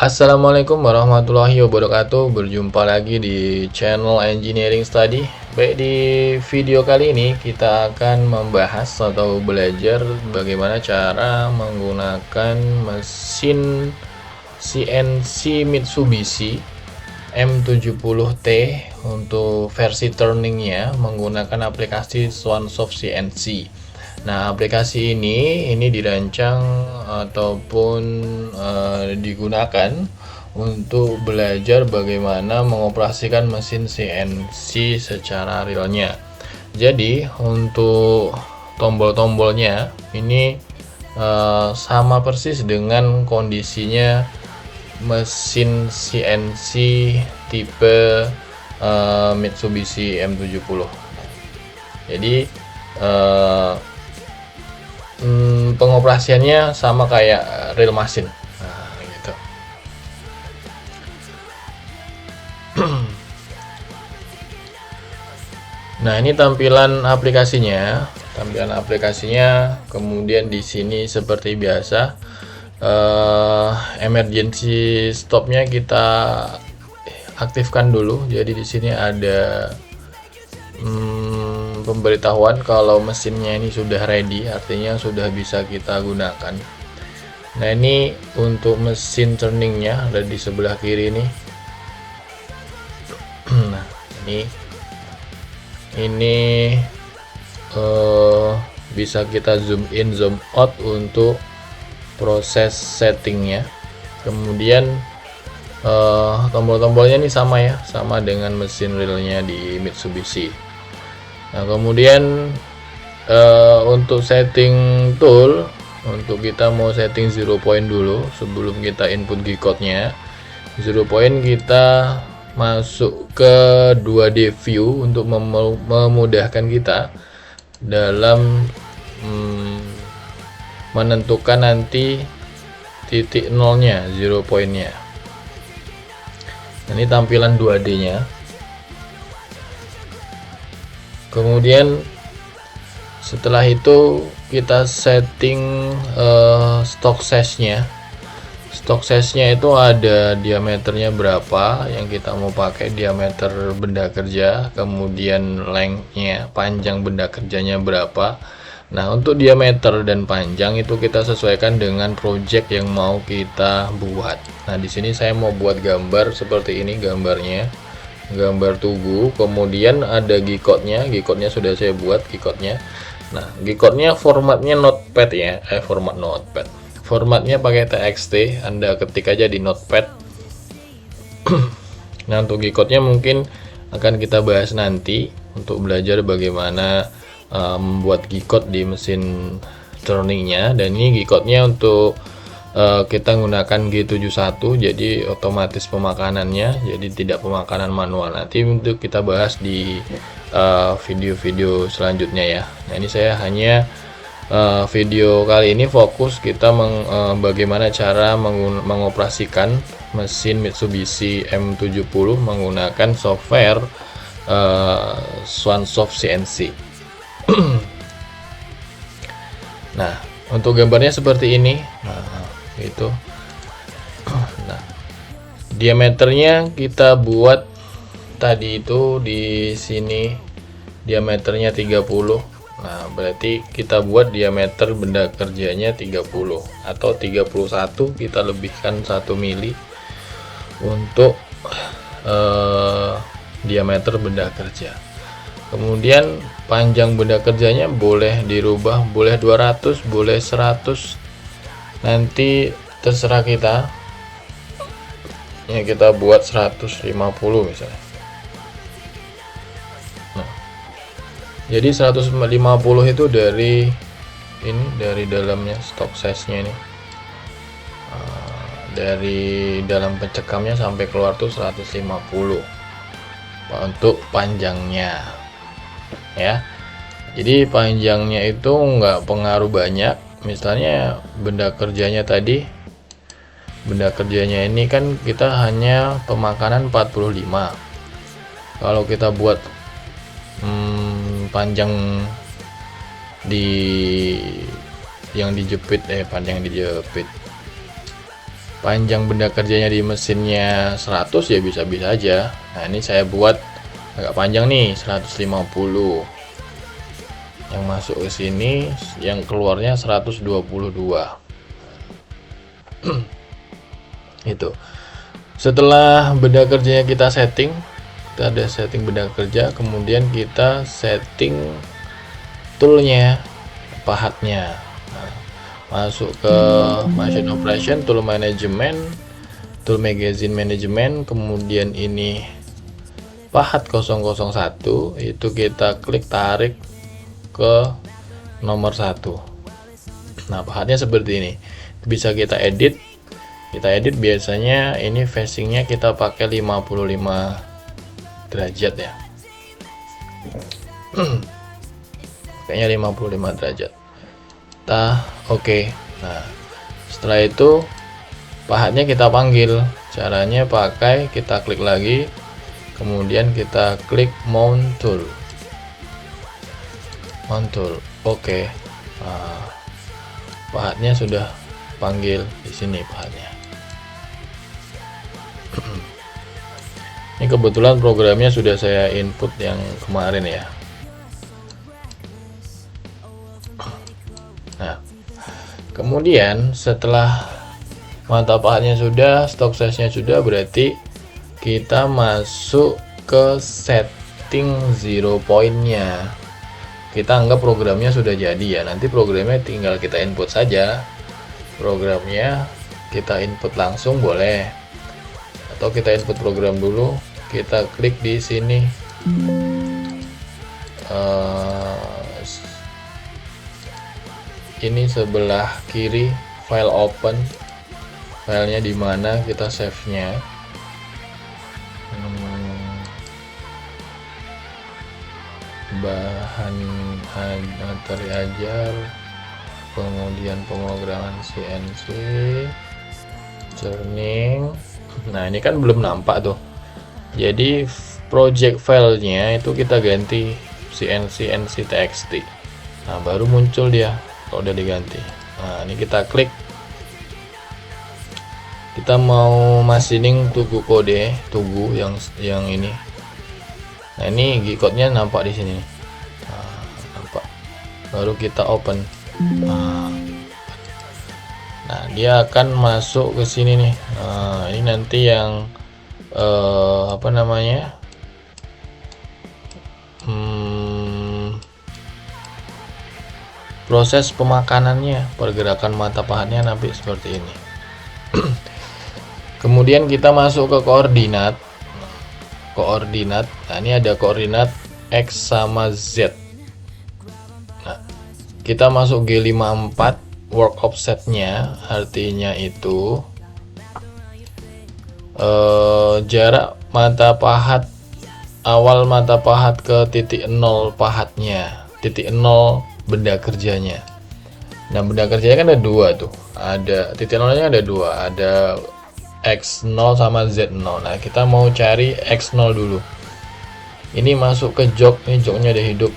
Assalamualaikum warahmatullahi wabarakatuh. Berjumpa lagi di channel Engineering Study. Baik, di video kali ini kita akan membahas atau belajar bagaimana cara menggunakan mesin CNC Mitsubishi M70T untuk versi turningnya menggunakan aplikasi Swansoft CNC. Nah, aplikasi ini dirancang ataupun digunakan untuk belajar bagaimana mengoperasikan mesin CNC secara realnya. Jadi untuk tombol-tombolnya ini sama persis dengan kondisinya mesin CNC tipe Mitsubishi M70. Jadi pengoperasiannya sama kayak real mesin. Nah, gitu. Nah, ini tampilan aplikasinya. Kemudian di sini seperti biasa, emergency stopnya kita aktifkan dulu. Jadi di sini ada pemberitahuan kalau mesinnya ini sudah ready, artinya sudah bisa kita gunakan. Nah, ini untuk mesin turningnya ada di sebelah kiri nih. Nah, ini bisa kita zoom in zoom out untuk proses settingnya. Kemudian tombol-tombolnya ini sama ya, sama dengan mesin realnya di Mitsubishi. Nah, kemudian untuk setting tool, untuk kita mau setting 0 point dulu sebelum kita input G-code-nya. 0 point kita masuk ke 2D view untuk memudahkan kita dalam menentukan nanti titik nolnya, 0 point-nya. Ini tampilan 2D-nya. Kemudian setelah itu kita setting stock size-nya. Stock size-nya itu ada diameternya berapa yang kita mau pakai, diameter benda kerja, kemudian length-nya, panjang benda kerjanya berapa. Nah, untuk diameter dan panjang itu kita sesuaikan dengan project yang mau kita buat. Nah, di sini saya mau buat gambar seperti ini gambarnya. Gambar tugu, kemudian ada G-code-nya. G-code-nya sudah saya buat G-code-nya. Nah, G-code-nya formatnya notepad ya, format notepad. Formatnya pakai TXT, Anda ketik aja di notepad. Nah, untuk G-code-nya mungkin akan kita bahas nanti untuk belajar bagaimana membuat G-code di mesin turningnya. Dan ini G-code-nya untuk kita gunakan G71, jadi otomatis pemakanannya, jadi tidak pemakanan manual. Nanti untuk kita bahas di video-video selanjutnya ya. Nah, ini saya hanya video kali ini fokus kita bagaimana cara mengoperasikan mesin Mitsubishi M70 menggunakan software Swansoft CNC. Nah, untuk gambarnya seperti ini. Nah, itu. Nah, diameternya kita buat tadi itu di sini diameternya 30. Nah, berarti kita buat diameter benda kerjanya 30 atau 31, kita lebihkan 1 mili untuk diameter benda kerja. Kemudian panjang benda kerjanya boleh dirubah, boleh 200, boleh 100, nanti terserah kita ya, kita buat 150 misalnya. Nah, jadi 150 itu dari ini, dari dalamnya stock size nya ini, dari dalam pencekamnya sampai keluar tuh 150 untuk panjangnya ya. Jadi panjangnya itu nggak pengaruh banyak. Misalnya benda kerjanya tadi, benda kerjanya ini kan kita hanya pemakanan 45. Kalau kita buat panjang yang dijepit panjang benda kerjanya di mesinnya 100 ya bisa-bisa aja. Nah ini saya buat agak panjang nih 150, yang masuk ke sini, yang keluarnya 122. Itu setelah benda kerjanya kita setting, kita ada setting benda kerja, kemudian kita setting toolnya, pahatnya. Nah, masuk ke machine operation, tool management, tool magazine management, kemudian ini pahat 001, itu kita klik tarik ke nomor 1. Nah pahatnya seperti ini, bisa kita edit. Biasanya ini facingnya kita pakai 55 derajat ya. Kayaknya 55 derajat. Oke. Nah setelah itu pahatnya kita panggil. Caranya pakai, kita klik lagi, kemudian kita klik mount tool. Oke. Nah, pahatnya sudah panggil di sini pahatnya. Ini kebetulan programnya sudah saya input yang kemarin ya. Nah, kemudian setelah mata pahatnya sudah, stock size-nya sudah, berarti kita masuk ke setting 0 point-nya. Kita anggap programnya sudah jadi ya. Nanti programnya tinggal kita input saja. Programnya kita input langsung boleh, atau kita input program dulu. Kita klik di sini, ini sebelah kiri, file open, filenya di mana, kita save-nya. Bahan materi ajar, kemudian pemrograman CNC, churning. Nah ini kan belum nampak tuh, jadi project filenya itu kita ganti CNC TXT. Nah baru muncul dia kalau udah diganti. Nah ini kita klik, kita mau machining Tugu kode, Tugu yang ini. Nah ini G-code-nya nampak di sini. Nah, nampak. Baru kita open. Nah dia akan masuk ke sini nih. Nah, ini nanti yang apa namanya, proses pemakanannya, pergerakan mata pahatnya nanti seperti ini. Kemudian kita masuk ke koordinat. Nah ini ada koordinat X sama Z. Nah kita masuk G54, work offsetnya, artinya itu jarak mata pahat, awal mata pahat ke titik 0 pahatnya, titik 0 benda kerjanya. Nah benda kerjanya kan ada dua tuh, ada titik 0 nya ada dua, ada X0 sama Z0. Nah kita mau cari X0 dulu. Ini masuk ke jok, ini joknya ada hidup,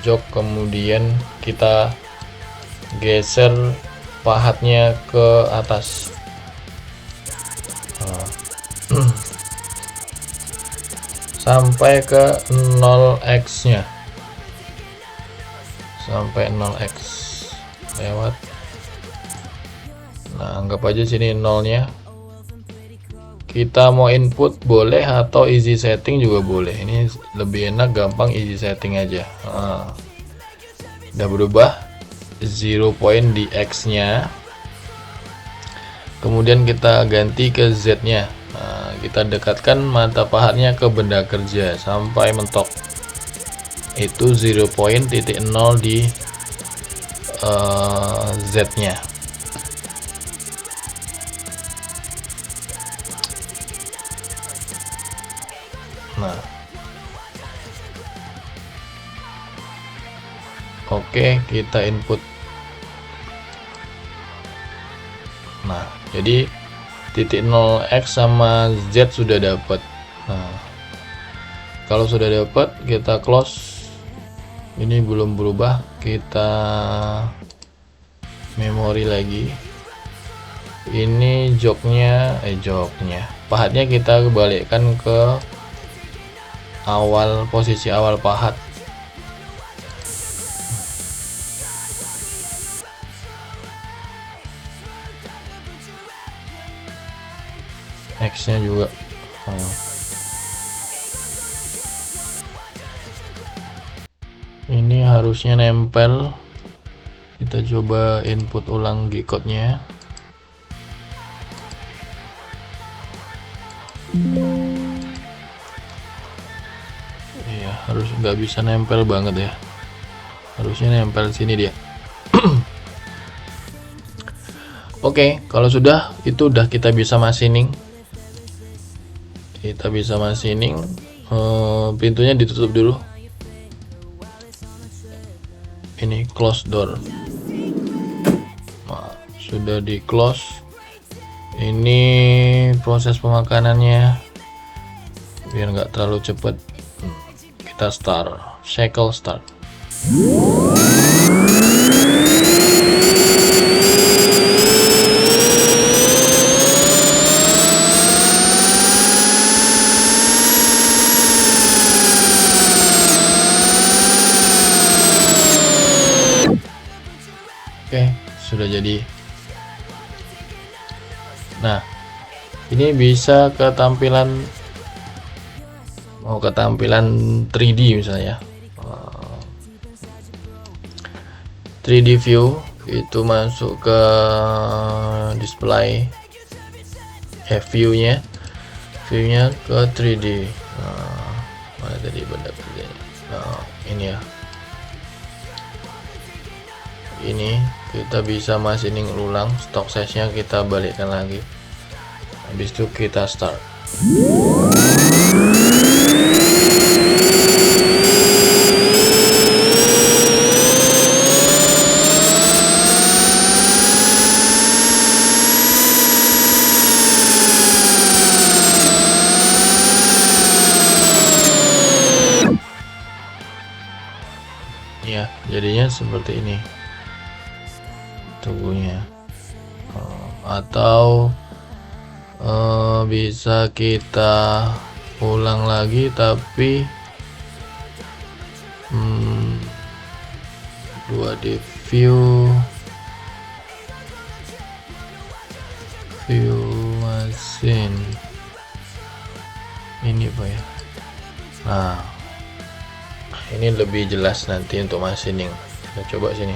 jok, kemudian kita geser pahatnya ke atas. Sampai ke 0x nya, sampai 0x lewat. Nah anggap aja sini 0 nya. Kita mau input boleh atau easy setting juga boleh. Ini lebih enak, gampang easy setting aja. Udah berubah 0 point di X nya, kemudian kita ganti ke Z nya. Nah, kita dekatkan mata pahatnya ke benda kerja sampai mentok, itu 0 point titik 0 di Z nya. Nah oke, kita input. Nah jadi titik 0x sama Z sudah dapat. Nah kalau sudah dapat kita close. Ini belum berubah, kita memori lagi. Ini joknya, pahatnya kita balikkan ke posisi awal pahat. X nya juga. Ini harusnya nempel. Kita coba input ulang G-code-nya. Iya, harus nggak bisa nempel banget ya. Harusnya nempel sini dia. Oke, kalau sudah, itu udah kita bisa machining. Pintunya ditutup dulu. Ini close door. Nah, sudah di close. Ini proses pemakanannya biar nggak terlalu cepat. Kita start, cycle start. Oke, sudah jadi. Nah, ini bisa ketampilan 3D misalnya. 3D view itu masuk ke display view-nya ke 3D. Mana tadi benda kerjanya? Ini ya. Ini kita bisa machining ulang, stock size-nya kita balikkan lagi. Habis itu kita start. Ya, jadinya seperti ini tubuhnya. Atau bisa kita ulang lagi tapi 2D view mesin ini Pak ya. Nah, ini lebih jelas nanti untuk machining. Kita coba sini.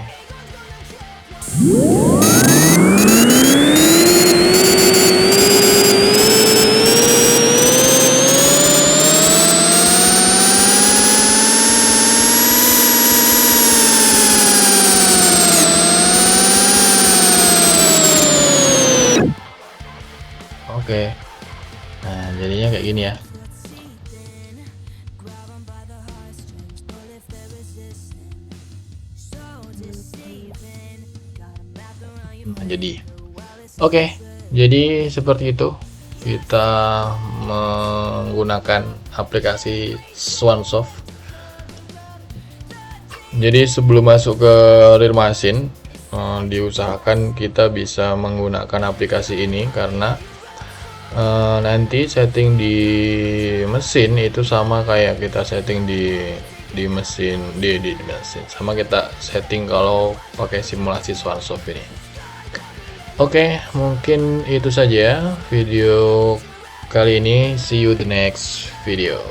Oke. Nah, jadinya kayak gini ya. Jadi seperti itu kita menggunakan aplikasi Swansoft. Jadi sebelum masuk ke real machine, diusahakan kita bisa menggunakan aplikasi ini karena nanti setting di mesin itu sama kayak kita setting di mesin sama kita setting kalau pakai simulasi Swansoft ini. Oke, mungkin itu saja video kali ini. See you the next video.